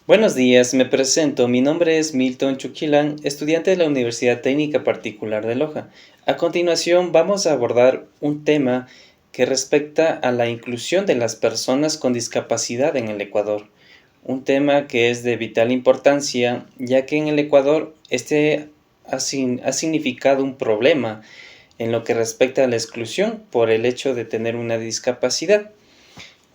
Buenos días, me presento. Mi nombre es Milton Chuquilán, estudiante de la Universidad Técnica Particular de Loja. A continuación, vamos a abordar un tema que respecta a la inclusión de las personas con discapacidad en el Ecuador. Un tema que es de vital importancia, ya que en el Ecuador ha significado un problema en lo que respecta a la exclusión por el hecho de tener una discapacidad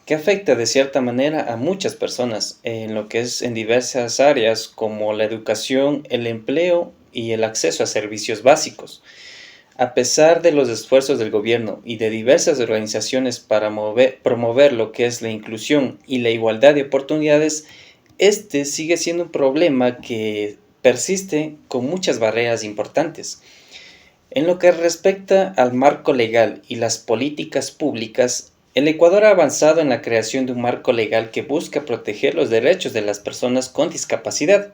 que afecta de cierta manera a muchas personas en lo que es en diversas áreas como la educación, el empleo y el acceso a servicios básicos. A pesar de los esfuerzos del gobierno y de diversas organizaciones para promover lo que es la inclusión y la igualdad de oportunidades, este sigue siendo un problema que persiste con muchas barreras importantes. En lo que respecta al marco legal y las políticas públicas, el Ecuador ha avanzado en la creación de un marco legal que busca proteger los derechos de las personas con discapacidad.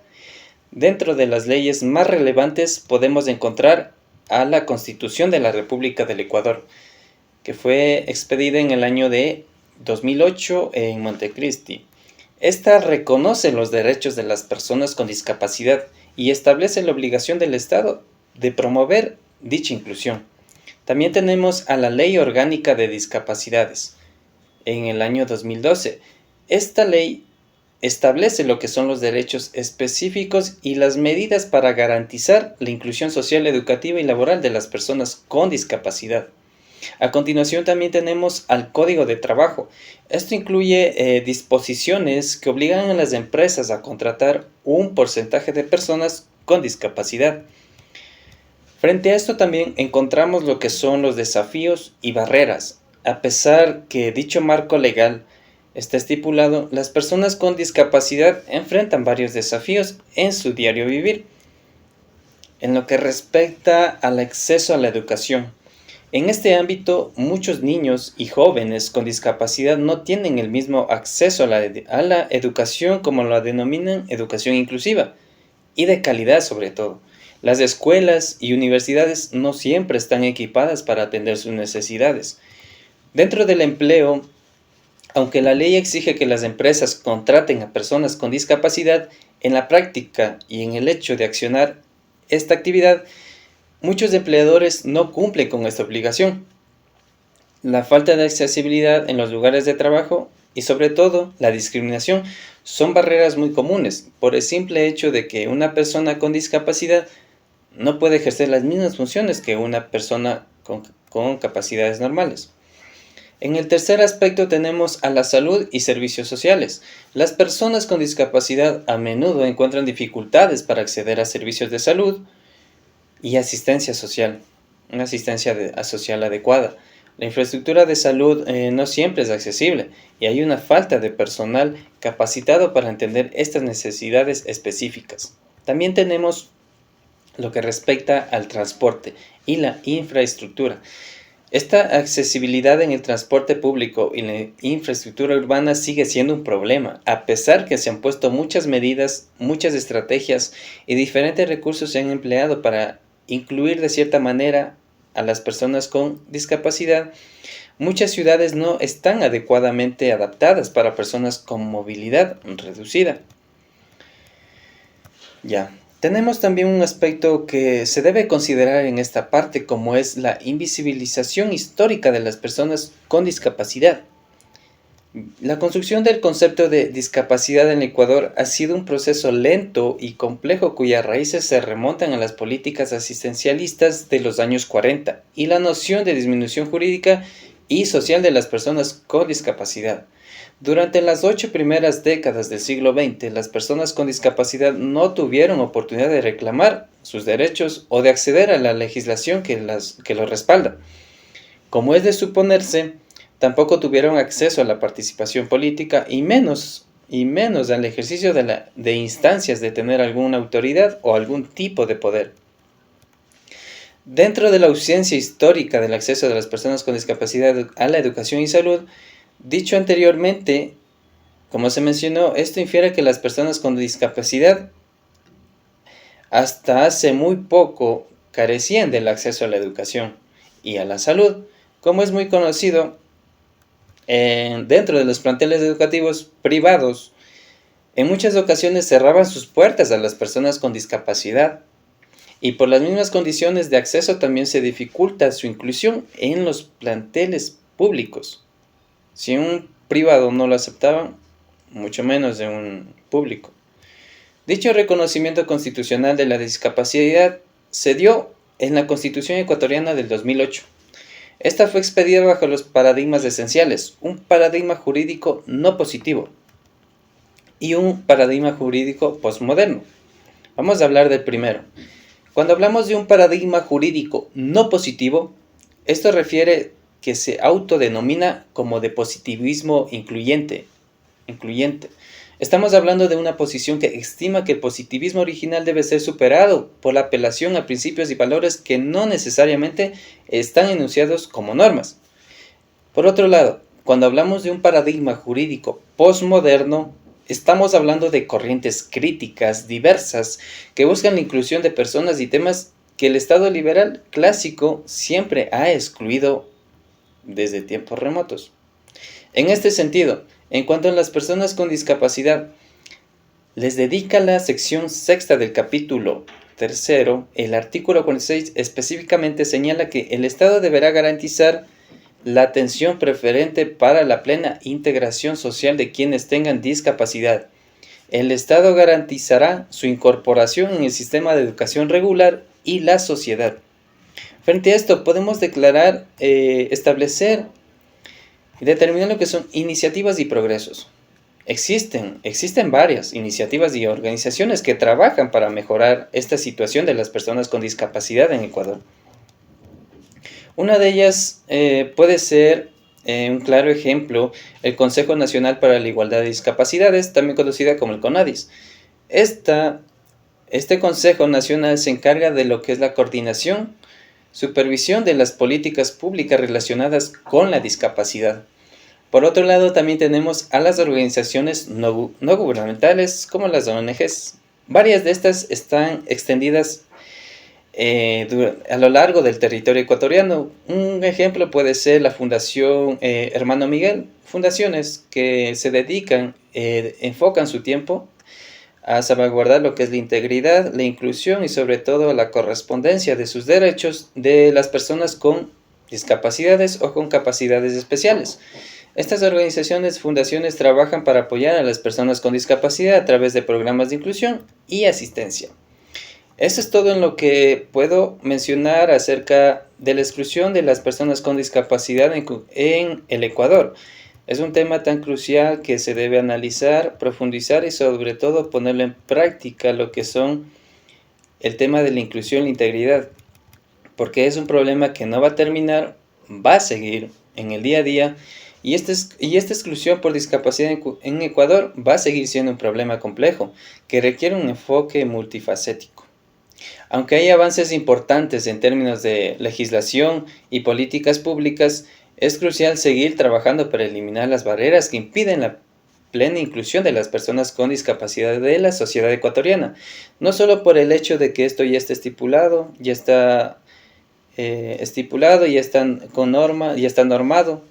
Dentro de las leyes más relevantes podemos encontrar a la Constitución de la República del Ecuador, que fue expedida en el año de 2008 en Montecristi. Esta reconoce los derechos de las personas con discapacidad y establece la obligación del Estado de promover dicha inclusión. También tenemos a la Ley Orgánica de Discapacidades en el año 2012. Esta ley establece lo que son los derechos específicos y las medidas para garantizar la inclusión social, educativa y laboral de las personas con discapacidad. A continuación también tenemos al Código de Trabajo. Esto incluye disposiciones que obligan a las empresas a contratar un porcentaje de personas con discapacidad. Frente a esto también encontramos lo que son los desafíos y barreras. A pesar que dicho marco legal está estipulado, las personas con discapacidad enfrentan varios desafíos en su diario vivir. En lo que respecta al acceso a la educación, en este ámbito, muchos niños y jóvenes con discapacidad no tienen el mismo acceso a la educación, como la denominan educación inclusiva, y de calidad sobre todo. Las escuelas y universidades no siempre están equipadas para atender sus necesidades. Dentro del empleo, aunque la ley exige que las empresas contraten a personas con discapacidad, en la práctica y en el hecho de accionar esta actividad, muchos empleadores no cumplen con esta obligación. La falta de accesibilidad en los lugares de trabajo y sobre todo la discriminación son barreras muy comunes por el simple hecho de que una persona con discapacidad no puede ejercer las mismas funciones que una persona con capacidades normales. En el tercer aspecto tenemos a la salud y servicios sociales. Las personas con discapacidad a menudo encuentran dificultades para acceder a servicios de salud y asistencia social, una social adecuada. La infraestructura de salud no siempre es accesible y hay una falta de personal capacitado para entender estas necesidades específicas. También tenemos lo que respecta al transporte y la infraestructura. Esta accesibilidad en el transporte público y la infraestructura urbana sigue siendo un problema, a pesar que se han puesto muchas medidas, muchas estrategias y diferentes recursos se han empleado para incluir de cierta manera a las personas con discapacidad. Muchas ciudades no están adecuadamente adaptadas para personas con movilidad reducida. Ya. Tenemos también un aspecto que se debe considerar en esta parte, como es la invisibilización histórica de las personas con discapacidad. La construcción del concepto de discapacidad en Ecuador ha sido un proceso lento y complejo cuyas raíces se remontan a las políticas asistencialistas de los años 40 y la noción de disminución jurídica y social de las personas con discapacidad. Durante las 8 primeras décadas del siglo XX, las personas con discapacidad no tuvieron oportunidad de reclamar sus derechos o de acceder a la legislación que los respalda. Como es de suponerse, tampoco tuvieron acceso a la participación política y menos al ejercicio de instancias de tener alguna autoridad o algún tipo de poder. Dentro de la ausencia histórica del acceso de las personas con discapacidad a la educación y salud, dicho anteriormente, como se mencionó, esto infiere que las personas con discapacidad hasta hace muy poco carecían del acceso a la educación y a la salud. Como es muy conocido, dentro de los planteles educativos privados, En muchas ocasiones cerraban sus puertas a las personas con discapacidad y por las mismas condiciones de acceso también se dificulta su inclusión en los planteles públicos. Si un privado no lo aceptaban, mucho menos de un público. Dicho reconocimiento constitucional de la discapacidad se dio en la Constitución ecuatoriana del 2008. Esta fue expedida bajo los paradigmas esenciales, un paradigma jurídico no positivo y un paradigma jurídico posmoderno. Vamos a hablar del primero. Cuando hablamos de un paradigma jurídico no positivo, esto refiere que se autodenomina como de positivismo incluyente. Estamos hablando de una posición que estima que el positivismo original debe ser superado por la apelación a principios y valores que no necesariamente están enunciados como normas. Por otro lado, cuando hablamos de un paradigma jurídico postmoderno, estamos hablando de corrientes críticas diversas que buscan la inclusión de personas y temas que el Estado liberal clásico siempre ha excluido desde tiempos remotos. En este sentido, en cuanto a las personas con discapacidad, les dedica la sección sexta del capítulo tercero, el artículo 46 específicamente señala que el Estado deberá garantizar la atención preferente para la plena integración social de quienes tengan discapacidad. El Estado garantizará su incorporación en el sistema de educación regular y la sociedad. Frente a esto, podemos declarar, establecer y determinar lo que son iniciativas y progresos. Existen varias iniciativas y organizaciones que trabajan para mejorar esta situación de las personas con discapacidad en Ecuador. Una de ellas puede ser un claro ejemplo, el Consejo Nacional para la Igualdad de Discapacidades, también conocida como el CONADIS. Este Consejo Nacional se encarga de lo que es la coordinación, supervisión de las políticas públicas relacionadas con la discapacidad. Por otro lado, también tenemos a las organizaciones no gubernamentales como las ONGs. Varias de estas están extendidas a lo largo del territorio ecuatoriano. Un ejemplo puede ser la Fundación Hermano Miguel, fundaciones que se dedican, enfocan su tiempo a salvaguardar lo que es la integridad, la inclusión y sobre todo la correspondencia de sus derechos de las personas con discapacidades o con capacidades especiales. Estas organizaciones, fundaciones trabajan para apoyar a las personas con discapacidad a través de programas de inclusión y asistencia. Eso es todo en lo que puedo mencionar acerca de la exclusión de las personas con discapacidad en el Ecuador. Es un tema tan crucial que se debe analizar, profundizar y sobre todo ponerlo en práctica lo que son el tema de la inclusión y la integridad, porque es un problema que no va a terminar, va a seguir en el día a día y esta exclusión por discapacidad en Ecuador va a seguir siendo un problema complejo que requiere un enfoque multifacético. Aunque hay avances importantes en términos de legislación y políticas públicas, es crucial seguir trabajando para eliminar las barreras que impiden la plena inclusión de las personas con discapacidad de la sociedad ecuatoriana. No solo por el hecho de que esto ya está estipulado, ya está normado.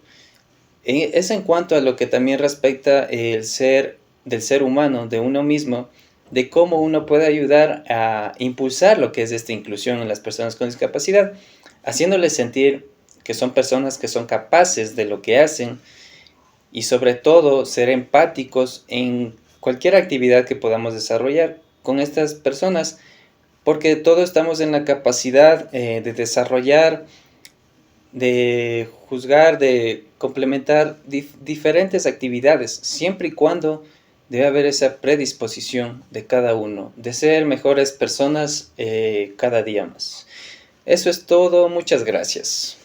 Es en cuanto a lo que también respecta del ser humano, de uno mismo, de cómo uno puede ayudar a impulsar lo que es esta inclusión en las personas con discapacidad, haciéndoles sentir que son personas que son capaces de lo que hacen y sobre todo ser empáticos en cualquier actividad que podamos desarrollar con estas personas, porque todos estamos en la capacidad de desarrollar, de juzgar, de complementar diferentes actividades, siempre y cuando debe haber esa predisposición de cada uno, de ser mejores personas cada día más. Eso es todo, muchas gracias.